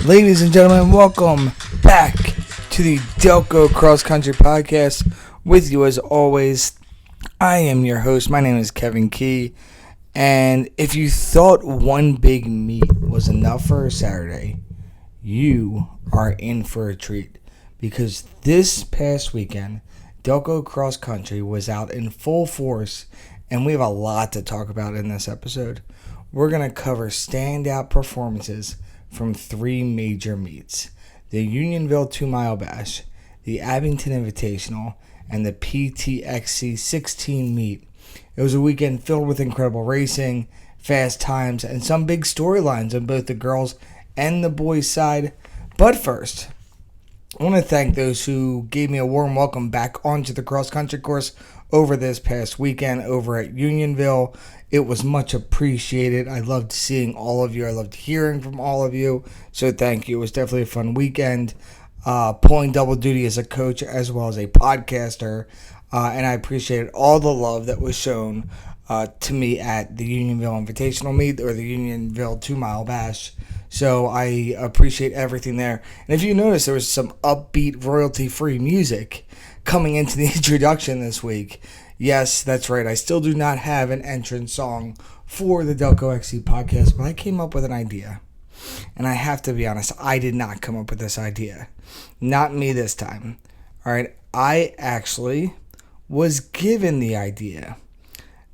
Ladies and gentlemen, welcome back to the DELCO Cross Country Podcast. With you as always, I am your host. My name is Kevin Kee. And if you thought one big meet was enough for a Saturday, you are in for a treat. Because this past weekend, DELCO Cross Country was out in full force. And we have a lot to talk about in this episode. We're going to cover standout performances from three major meets: the Unionville 2 Mile Bash, the Abington Invitational, and the PTXC 16 meet. It was a weekend filled with incredible racing, fast times, and some big storylines on both the girls and the boys' side. But first, I want to thank those who gave me a warm welcome back onto the cross-country course over this past weekend over at Unionville. It was much appreciated. I loved seeing all of you. I loved hearing from all of you. So thank you. It was definitely a fun weekend. Pulling double duty as a coach as well as a podcaster. And I appreciated all the love that was shown to me at the Unionville Invitational meet or the Unionville 2 Mile Bash. So I appreciate everything there. And if you notice, there was some upbeat royalty-free music coming into the introduction this week. Yes, that's right. I still do not have an entrance song for the DELCO XC podcast, but I came up with an idea. And I have to be honest, I did not come up with this idea. Not me this time. All right, I actually was given the idea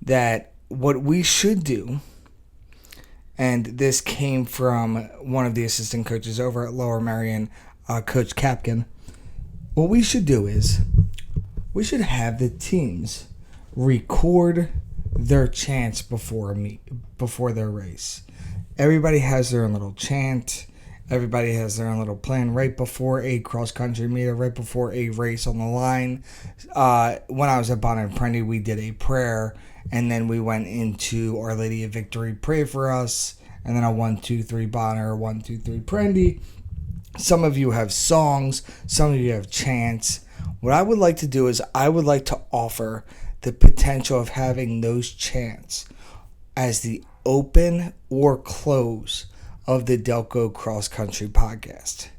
that what we should do, and this came from one of the assistant coaches over at Lower Merion, Coach Capkin. What we should do is we should have the teams record their chants before their race. Everybody has their own little chant. Everybody has their own little plan right before a cross-country meet or right before a race on the line. When I was at Bonnet and Prendy, we did a prayer, and then we went into Our Lady of Victory, pray for us, and then a 1, 2, 3 Bonnet, 1, 2, 3 Prendy. Some of you have songs. Some of you have chants. What I would like to do is I would like to offer the potential of having those chants as the open or close of the DELCO Cross Country Podcast.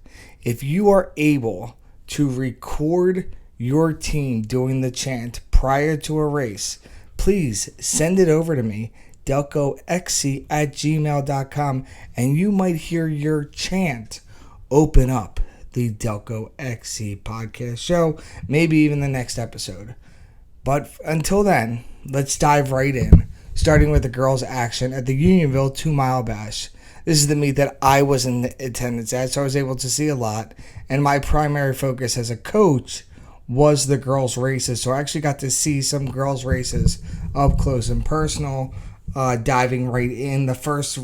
If you are able to record your team doing the chant prior to a race, please send it over to me, DELCOXC@gmail.com, and you might hear your chant open up the DELCO XC podcast show, maybe even the next episode. But until then, let's dive right in, starting with the girls' action at the Unionville 2 Mile Bash. This is the meet that I was in attendance at, so I was able to see a lot. And my primary focus as a coach was the girls' races. So I actually got to see some girls' races up close and personal, diving right in. The first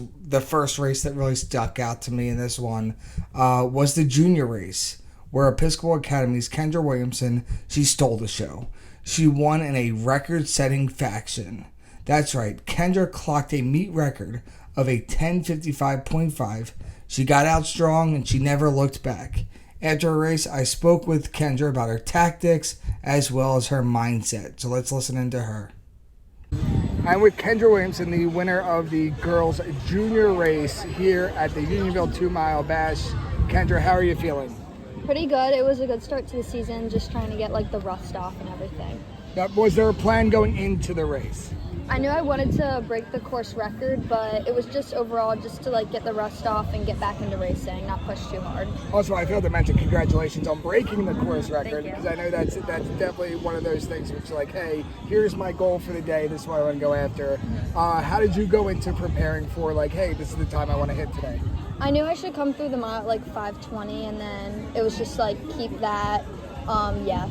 race that really stuck out to me in this one was the junior race, where Episcopal Academy's Kendra Williamson, she stole the show. She won in a record-setting fashion. That's right, Kendra clocked a meet record of a 10:55.5. She got out strong and she never looked back. After a race, I spoke with Kendra about her tactics as well as her mindset. So let's listen into her. I'm with Kendra Williamson, the winner of the girls' junior race here at the Unionville 2 Mile Bash. Kendra, how are you feeling? Pretty good. It was a good start to the season, just trying to get the rust off and everything. Was there a plan going into the race? I knew I wanted to break the course record, but it was just overall just to get the rust off and get back into racing, not push too hard. Also, I failed to mention congratulations on breaking the course record, Thank you. because I know that's definitely one of those things which hey, here's my goal for the day, this is what I want to go after. How did you go into preparing for hey, this is the time I want to hit today? I knew I should come through the mile at 5:20, and then it was just keep that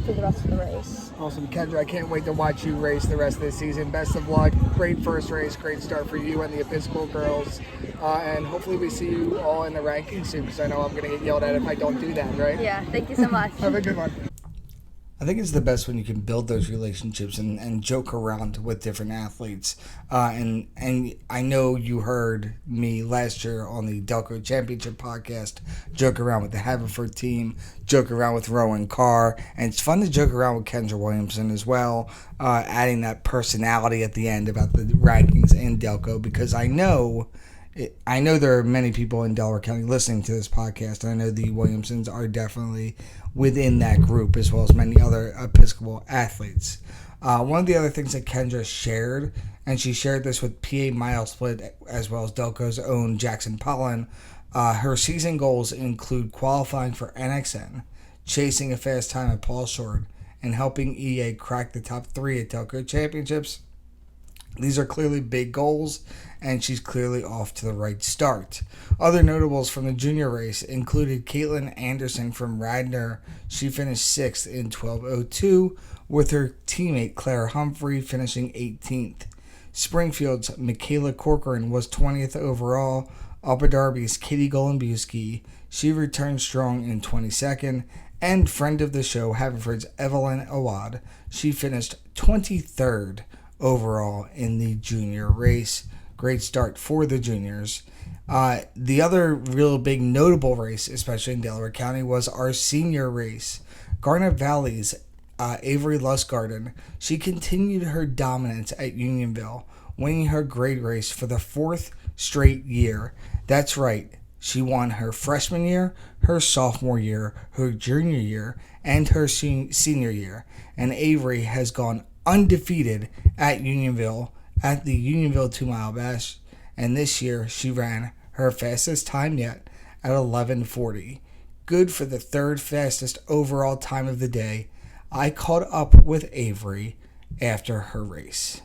through the rest of the race. Awesome. Kendra, I can't wait to watch you race the rest of this season. Best of luck. Great first race. Great start for you and the Episcopal girls. And hopefully we see you all in the rankings soon, because I know I'm going to get yelled at if I don't do that, right? Yeah, thank you so much. Have a good one. I think it's the best when you can build those relationships and joke around with different athletes. And I know you heard me last year on the DELCO Championship podcast joke around with the Haverford team, joke around with Rowan Carr, and it's fun to joke around with Kendra Williamson as well, adding that personality at the end about the rankings in DELCO, because I know I know there are many people in Delaware County listening to this podcast, and I know the Williamsons are definitely within that group, as well as many other Episcopal athletes. One of the other things that Kendra shared, and she shared this with PA Mile Split, as well as Delco's own Jackson Pollen, her season goals include qualifying for NXN, chasing a fast time at Paul Short, and helping EA crack the top 3 at Delco Championships. These are clearly big goals, and she's clearly off to the right start. Other notables from the junior race included Caitlin Anderson from Radnor. She finished 6th in 12:02, with her teammate Claire Humphrey finishing 18th. Springfield's Michaela Corcoran was 20th overall. Upper Darby's Katie Golembuski, she returned strong in 22nd. And friend of the show, Haverford's Evelyn Awad, she finished 23rd overall in the junior race. Great start for the juniors. The other real big notable race, especially in Delaware County, was our senior race. Garnet Valley's Avery Lustgarten, she continued her dominance at Unionville, winning her grade race for the 4th straight year. That's right, she won her freshman year, her sophomore year, her junior year, and her senior year. And Avery has gone undefeated at Unionville at the Unionville 2 Mile Bash, and this year she ran her fastest time yet at 11:40. Good for the 3rd fastest overall time of the day. I caught up with Avery after her race.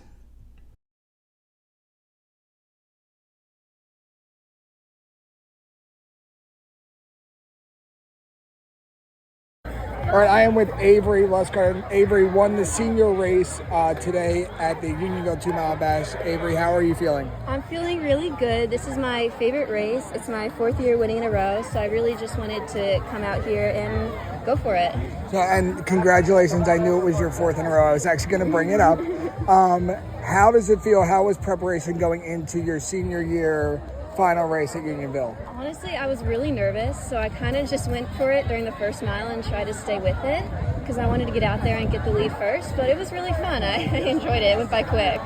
All right, I am with Avery Lustgarten. Avery won the senior race today at the Unionville 2 Mile Bash. Avery, how are you feeling? I'm feeling really good. This is my favorite race. It's my 4th year winning in a row, so I really just wanted to come out here and go for it. And congratulations. I knew it was your 4th in a row. I was actually going to bring it up. How does it feel? How was preparation going into your senior year final race at Unionville? Honestly, I was really nervous, so I kind of just went for it during the first mile and tried to stay with it because I wanted to get out there and get the lead first, but it was really fun. I enjoyed it. It went by quick.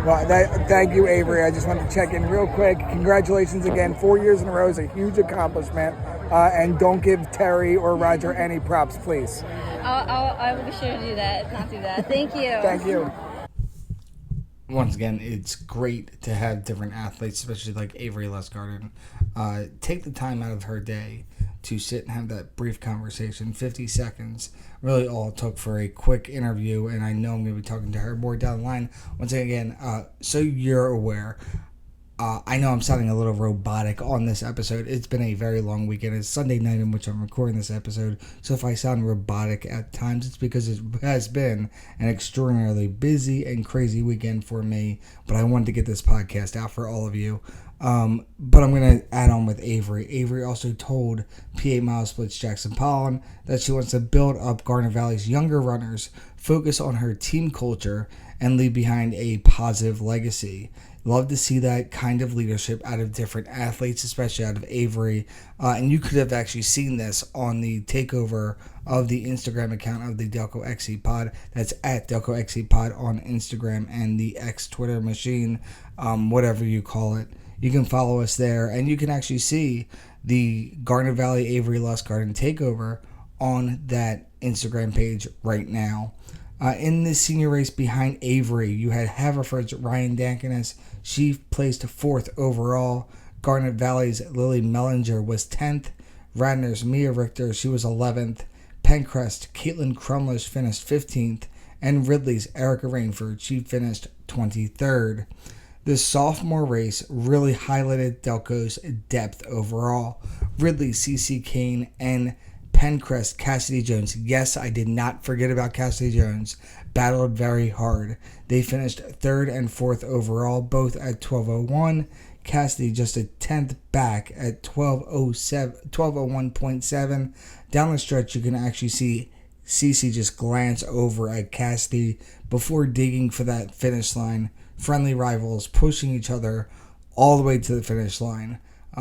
Well, thank you, Avery. I just wanted to check in real quick. Congratulations again. 4 years in a row is a huge accomplishment. And don't give Terry or Roger any props, please. I will be sure to do that, not do that. Thank you. Thank you. Once again, it's great to have different athletes, especially like Avery Lustgarten, take the time out of her day to sit and have that brief conversation. 50 seconds, really all it took for a quick interview, and I know I'm going to be talking to her more down the line. Once again, so you're aware, I know I'm sounding a little robotic on this episode. It's been a very long weekend. It's Sunday night in which I'm recording this episode. So if I sound robotic at times, it's because it has been an extraordinarily busy and crazy weekend for me. But I wanted to get this podcast out for all of you. But I'm going to add on with Avery. Avery also told PA Mile Splits Jackson Pollen that she wants to build up Garnet Valley's younger runners, focus on her team culture, and leave behind a positive legacy. Love to see that kind of leadership out of different athletes, especially out of Avery. And you could have actually seen this on the takeover of the Instagram account of the DELCO XC Pod. That's at DELCO XC Pod on Instagram and the X Twitter machine, whatever you call it. You can follow us there, and you can actually see the Garnet Valley Avery Lustgarten takeover on that Instagram page right now. In the senior race behind Avery, you had Haverford's Ryan Dankinus. She placed 4th overall. Garnet Valley's Lily Mellinger was 10th. Radnor's Mia Richter, she was 11th. Pencrest, Caitlin Crumlish finished 15th. And Ridley's Erica Rainford, she finished 23rd. The sophomore race really highlighted Delco's depth overall. Ridley, CC Kane, and Pencrest, Cassidy Jones. Yes, I did not forget about Cassidy Jones. Battled very hard. They finished 3rd and 4th overall, both at 12:01. Cassidy just a 10th back at 12:01.7. Down the stretch, you can actually see CC just glance over at Cassidy before digging for that finish line. Friendly rivals pushing each other all the way to the finish line.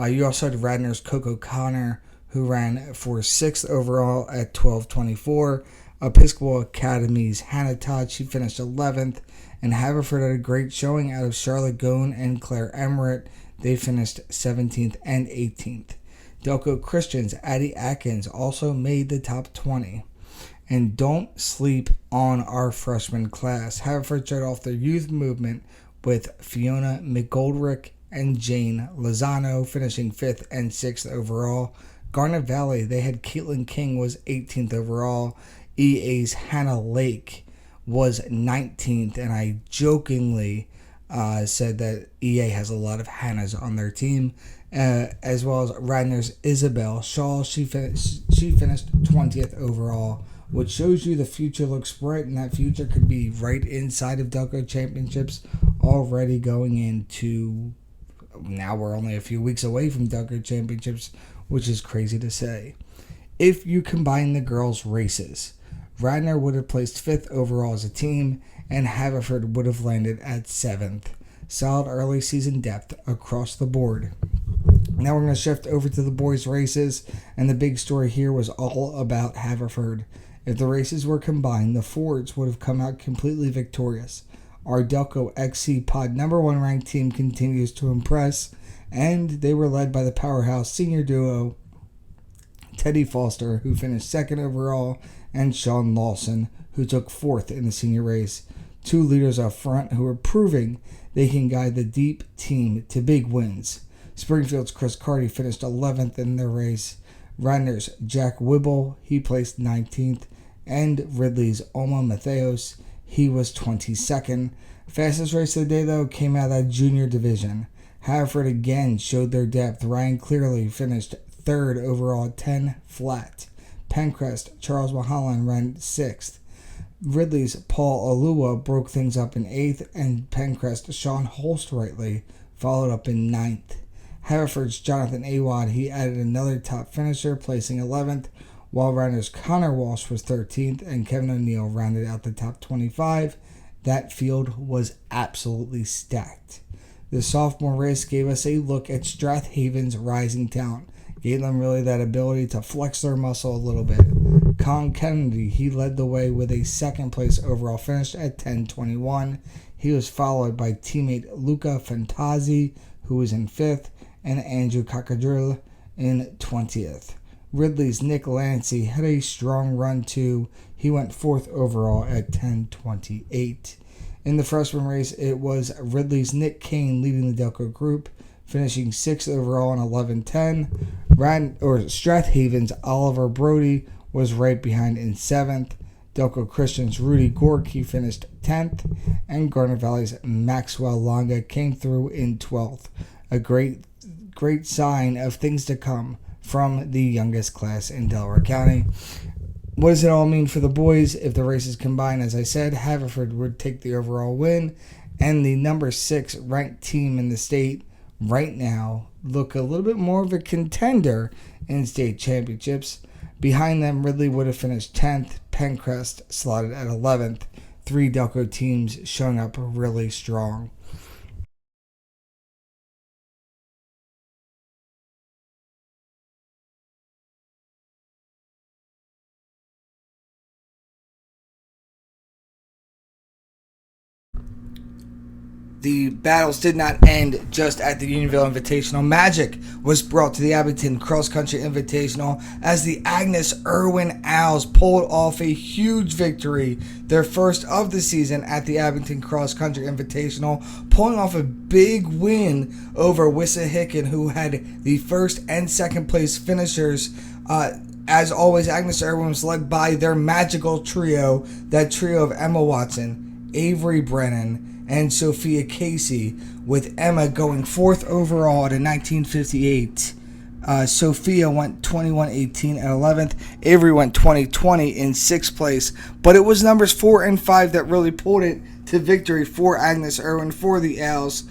You also had Radnor's Coco Connor, who ran for 6th overall at 12:24. Episcopal Academy's Hannah Todd, she finished 11th. And Haverford had a great showing out of Charlotte Gone and Claire Emmerich. They finished 17th and 18th. DELCO Christian's Addie Atkins also made the top 20. And don't sleep on our freshman class. Haverford started off their youth movement with Fiona McGoldrick and Jane Lozano finishing 5th and 6th overall. Garnet Valley, they had Caitlin King was 18th overall. EA's Hannah Lake was 19th, and I jokingly said that EA has a lot of Hannahs on their team, as well as Radnor's Isabel Shaw. She finished 20th overall, which shows you the future looks bright, and that future could be right inside of DELCO Championships already going into, now we're only a few weeks away from DELCO Championships, which is crazy to say. If you combine the girls' races, Radnor would have placed 5th overall as a team, and Haverford would have landed at 7th. Solid early season depth across the board. Now we're going to shift over to the boys' races, and the big story here was all about Haverford. If the races were combined, the Fords would have come out completely victorious. Our DELCO XC Pod number 1 ranked team continues to impress, and they were led by the powerhouse senior duo Teddy Foster, who finished 2nd overall, and Sean Lawson, who took 4th in the senior race. 2 leaders up front who are proving they can guide the deep team to big wins. Springfield's Chris Carty finished 11th in their race. Radnor's Jack Wibble, he placed 19th. And Ridley's Oma Matheos, he was 22nd. Fastest race of the day, though, came out of that junior division. Haverford again showed their depth. Ryan Clearly finished 3rd overall at 10 flat. Pencrest Charles Mahalan ran 6th. Ridley's Paul Alua broke things up in 8th, and Pencrest Sean Holstrightly followed up in 9th. Haverford's Jonathan Awad, he added another top finisher, placing 11th, while Radnor's Connor Walsh was 13th, and Kevin O'Neill rounded out the top 25. That field was absolutely stacked. The sophomore race gave us a look at Strath Haven's rising talent. Gave them really that ability to flex their muscle a little bit. Colin Kennedy, he led the way with a 2nd place overall finish at 10:21. He was followed by teammate Luca Fantazzi, who was in 5th, and Andrew Cacadril in 20th. Ridley's Nick Lancy had a strong run too. He went 4th overall at 10:28. In the freshman race, it was Ridley's Nick Kane leading the DELCO group, finishing 6th overall in 11:10. Strath Haven's Oliver Brody was right behind in 7th. DELCO Christian's Rudy Gorky finished 10th, and Garnet Valley's Maxwell Longa came through in 12th. A great sign of things to come from the youngest class in Delaware County. What does it all mean for the boys? If the races combine, as I said, Haverford would take the overall win, and the number 6 ranked team in the state right now look a little bit more of a contender in state championships. Behind them, Ridley would have finished 10th, Pencrest slotted at 11th. 3 DELCO teams showing up really strong. The battles did not end just at the Unionville Invitational. Magic was brought to the Abington Cross Country Invitational as the Agnes Irwin Owls pulled off a huge victory, their first of the season at the Abington Cross Country Invitational, pulling off a big win over Wissahickon, who had the first and second place finishers. As always, Agnes Irwin was led by their magical trio, that trio of Emma Watson, Avery Brennan, and Sophia Casey, with Emma going 4th overall at a 1958. Sophia went 21-18 at 11th. Avery went 20-20 in 6th place. But it was numbers 4 and 5 that really pulled it to victory for Agnes Irwin, for the Owls.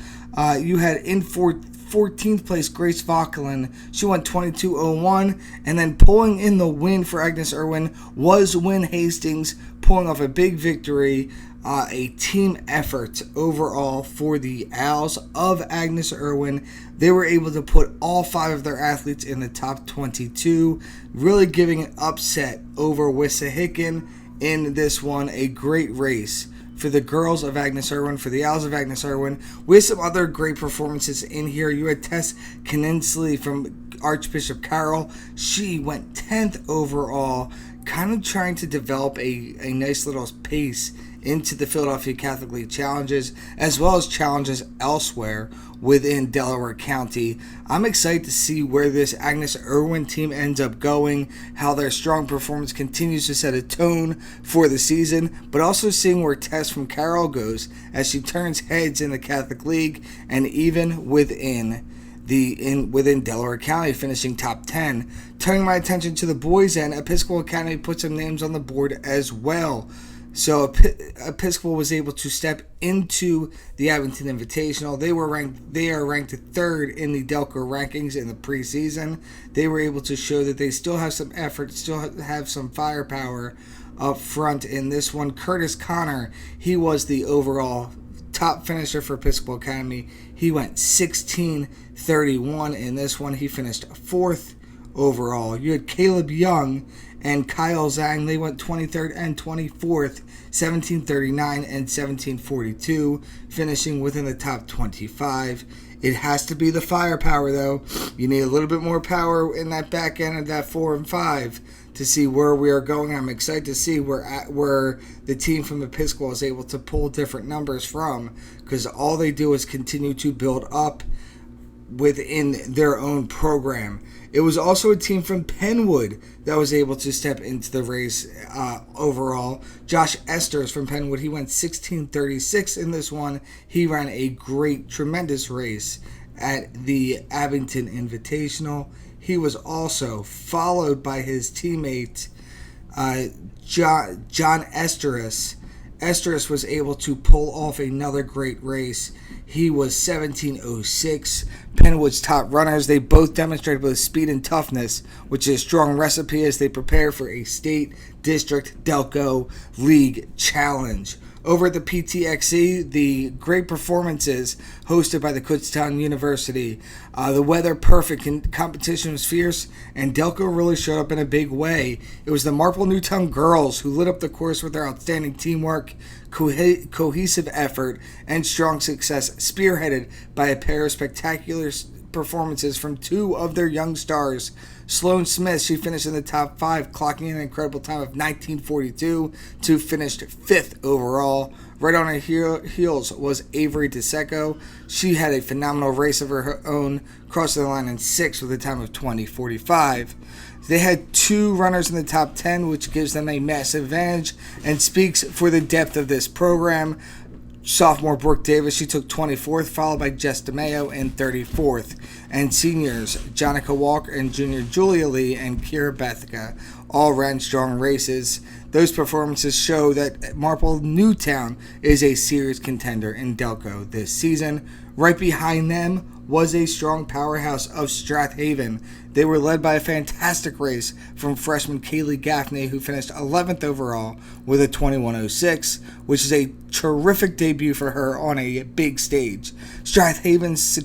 You had in 14th place Grace Vauquelin. She went 22-01. And then pulling in the win for Agnes Irwin was Wynn Hastings, pulling off a big victory. A team effort overall for the Owls of Agnes Irwin. They were able to put all 5 of their athletes in the top 22, really giving an upset over Wissahickon in this one. A great race for the girls of Agnes Irwin, for the Owls of Agnes Irwin, with some other great performances in here. You had Tess Kinensley from Archbishop Carroll. She went 10th overall, kind of trying to develop a nice little pace into the Philadelphia Catholic League challenges, as well as challenges elsewhere within Delaware County. I'm excited to see where this Agnes Irwin team ends up going, how their strong performance continues to set a tone for the season, but also seeing where Tess from Carroll goes as she turns heads in the Catholic League and even within Delaware County, finishing top 10. Turning my attention to the boys' end, Episcopal Academy put some names on the board as well. So Episcopal was able to step into the Abington Invitational. They are ranked third in the DELCO rankings in the preseason. They were able to show that they still have some effort, still have some firepower up front in this one. Curtis Connor, he was the overall top finisher for Episcopal Academy. He went 16:31 in this one. He finished fourth overall. You had Caleb Young and Kyle Zhang. They went 23rd and 24th, 17:39 and 17:42, finishing within the top 25. It has to be the firepower, though. You need a little bit more power in that back end of that 4 and 5 to see where we are going. I'm excited to see where the team from Episcopal is able to pull different numbers from, because all they do is continue to build up within their own program. It was also a team from Penn Wood that was able to step into the race overall. Josh Esters from Penn Wood, he went 16:36 in this one. He ran a great, tremendous race at the Abington Invitational. He was also followed by his teammate, John Esteris. Esteris was able to pull off another great race. He was 17:06. Penwood's top runners, they both demonstrated both speed and toughness, which is a strong recipe as they prepare for a state, district, Delco League challenge. Over at the PTXC, the great performances hosted by the Kutztown University. The weather perfect, competition was fierce, and Delco really showed up in a big way. It was the Marple Newtown girls who lit up the course with their outstanding teamwork, cohesive effort, and strong success, spearheaded by a pair of spectacular performances from two of their young stars. Sloane Smith, she finished in the top 5, clocking in an incredible time of 19:42 to finish 5th overall. Right on her heels was Avery DeSecco. She had a phenomenal race of her own, crossing the line in 6th with a time of 20:45. They had 2 runners in the top 10, which gives them a massive advantage and speaks for the depth of this program. Sophomore Brooke Davis, she took 24th, followed by Jess DeMayo in 34th. And seniors, Jonica Walker and junior Julia Lee and Kira Bethka all ran strong races. Those performances show that Marple Newtown is a serious contender in Delco this season. Right behind them was a strong powerhouse of Strath Haven. They were led by a fantastic race from freshman Kaylee Gaffney, who finished 11th overall with a 21:06, which is a terrific debut for her on a big stage. Strath Haven's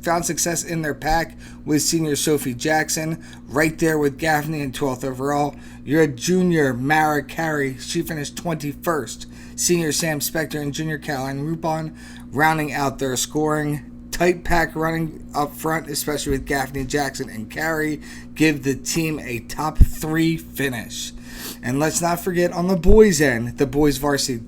found success in their pack with senior Sophie Jackson, right there with Gaffney in 12th overall. You're a junior Mara Carey, she finished 21st. Senior Sam Spector and junior Caroline Rupon rounding out their scoring. Tight pack running up front, especially with Gaffney, Jackson, and Carey, give the team a top 3 finish. And let's not forget on the boys' end, the boys varsity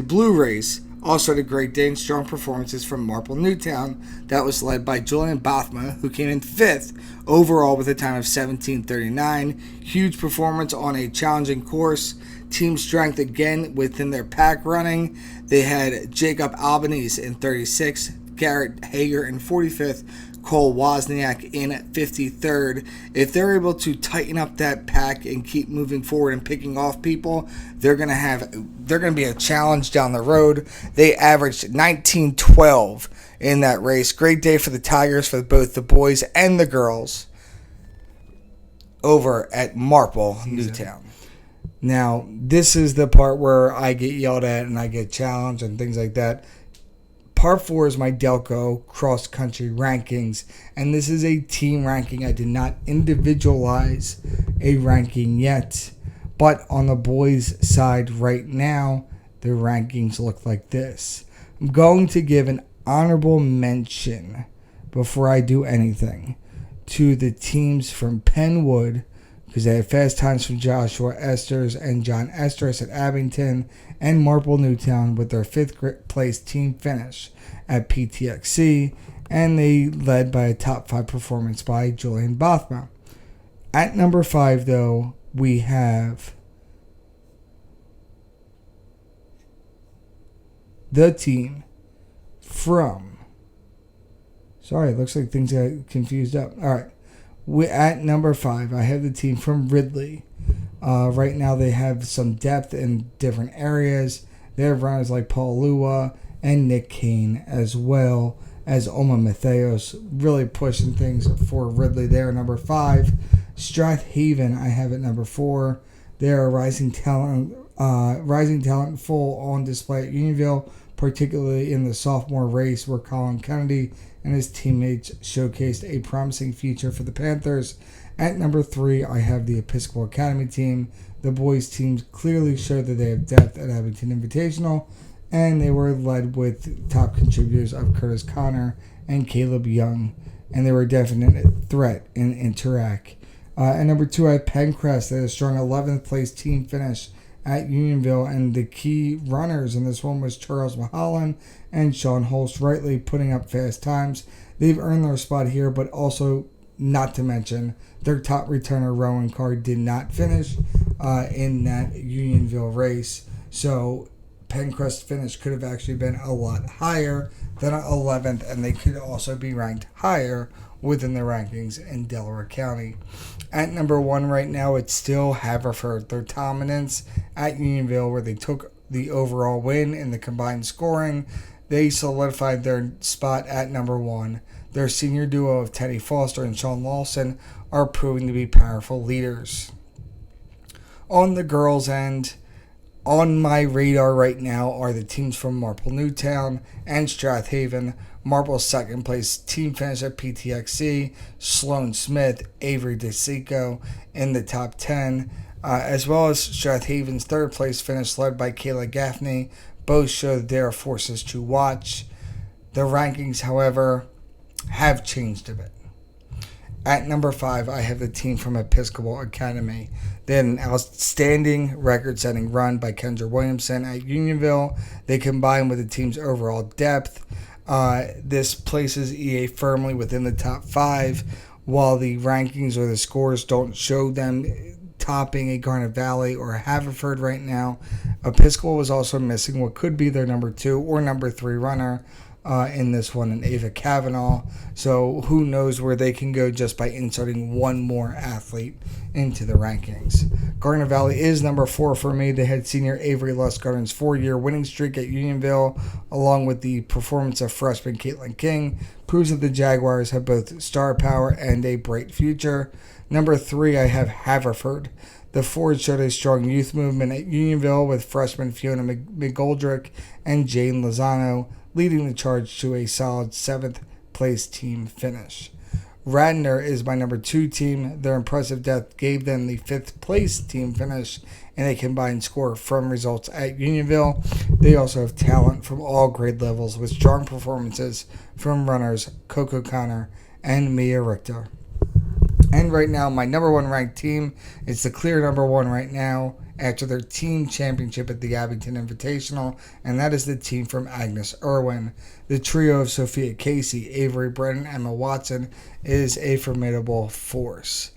blue race also had a great day and strong performances from Marple Newtown. That was led by Julian Bothma, who came in 5th overall with a time of 17:39. Huge performance on a challenging course. Team strength again within their pack running. They had Jacob Albanese in 36th, Garrett Hager in 45th, Cole Wozniak in 53rd. If they're able to tighten up that pack and keep moving forward and picking off people, they're gonna be a challenge down the road. They averaged 19:12 in that race. Great day for the Tigers, for both the boys and the girls over at Marple Newtown. Now, this is the part where I get yelled at and I get challenged and things like that. Part 4 is my Delco cross-country rankings, and this is a team ranking. I did not individualize a ranking yet, But on the boys' side right now, the rankings look like this. I'm going to give an honorable mention before I do anything to the teams from Penn Wood, because they had fast times from Joshua Esters and John Esters at Abington, and Marple Newtown with their 5th place team finish at PTXC, and they led by a top 5 performance by Julian Bothma. At number 5, though, we have the team from... Sorry, it looks like things got confused up. All right. At number 5, I have the team from Ridley. Right now, they have some depth in different areas. They have runners like Paul Lua and Nick Kane, as well as Oma Matheos, really pushing things for Ridley there. Number 5, Strath Haven, I have at number 4. They're a rising talent full on display at Unionville, particularly in the sophomore race where Colin Kennedy and his teammates showcased a promising future for the Panthers. At number 3, I have the Episcopal Academy team. The boys' teams clearly showed that they have depth at Abington Invitational, and they were led with top contributors of Curtis Connor and Caleb Young, and they were a definite threat in Interac. At number 2, I have Pencrest. They had a strong 11th place team finish at Unionville, and the key runners in this one was Charles Mahalan and Sean Holst, rightly putting up fast times. They've earned their spot here, but also, not to mention, their top returner, Rowan Carr, did not finish in that Unionville race. So Pencrest's finish could have actually been a lot higher than 11th, and they could also be ranked higher within the rankings in Delaware County. At number 1 right now, it's still Haverford. Their dominance at Unionville, where they took the overall win in the combined scoring, they solidified their spot at number 1. Their senior duo of Teddy Foster and Sean Lawson are proving to be powerful leaders. On the girls' end, on my radar right now are the teams from Marple Newtown and Strath Haven. Marple's 2nd place team finish at PTXC, Sloan Smith, Avery DeSico in the top 10, as well as Strath Haven's 3rd place finish led by Kayla Gaffney. Both show that they are forces to watch. The rankings, however, have changed a bit. At number 5, I have the team from Episcopal Academy. They had an outstanding record-setting run by Kendra Williamson at Unionville. They combined with the team's overall depth. This places EA firmly within the top 5, while the rankings or the scores don't show them topping a Garnet Valley or a Haverford right now. Episcopal was also missing what could be their number 2 or number 3 runner in this one, in Ava Kavanaugh. So who knows where they can go just by inserting one more athlete into the rankings. Garnet Valley is number 4 for me. They had senior Avery Lustgarten's 4-year winning streak at Unionville, along with the performance of freshman Caitlin King, proves that the Jaguars have both star power and a bright future. Number 3, I have Haverford. The Fords showed a strong youth movement at Unionville with freshman Fiona McGoldrick and Jane Lozano leading the charge to a solid 7th place team finish. Radnor is my number 2 team. Their impressive depth gave them the 5th place team finish in a combined score from results at Unionville. They also have talent from all grade levels with strong performances from runners Coco Connor and Mia Richter. And right now, my number 1 ranked team is the clear number 1 right now after their team championship at the Abington Invitational, and that is the team from Agnes Irwin. The trio of Sophia Casey, Avery Brennan, and Emma Watson is a formidable force.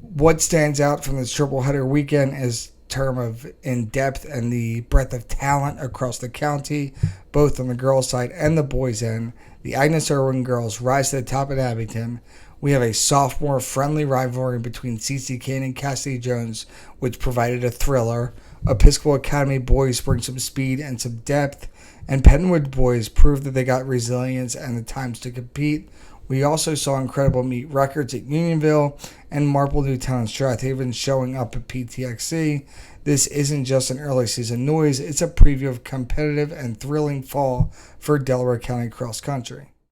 What stands out from this triple header weekend is term of in-depth and the breadth of talent across the county, both on the girls' side and the boys' end. The Agnes Irwin girls rise to the top at Abington. We have a sophomore-friendly rivalry between Cece Kane and Cassidy Jones, which provided a thriller. Episcopal Academy boys bring some speed and some depth, and Penn Wood boys proved that they got resilience and the times to compete. We also saw incredible meet records at Unionville and Marple, Newtown, and Strath Haven showing up at PTXC. This isn't just an early season noise, it's a preview of competitive and thrilling fall for Delaware County cross country.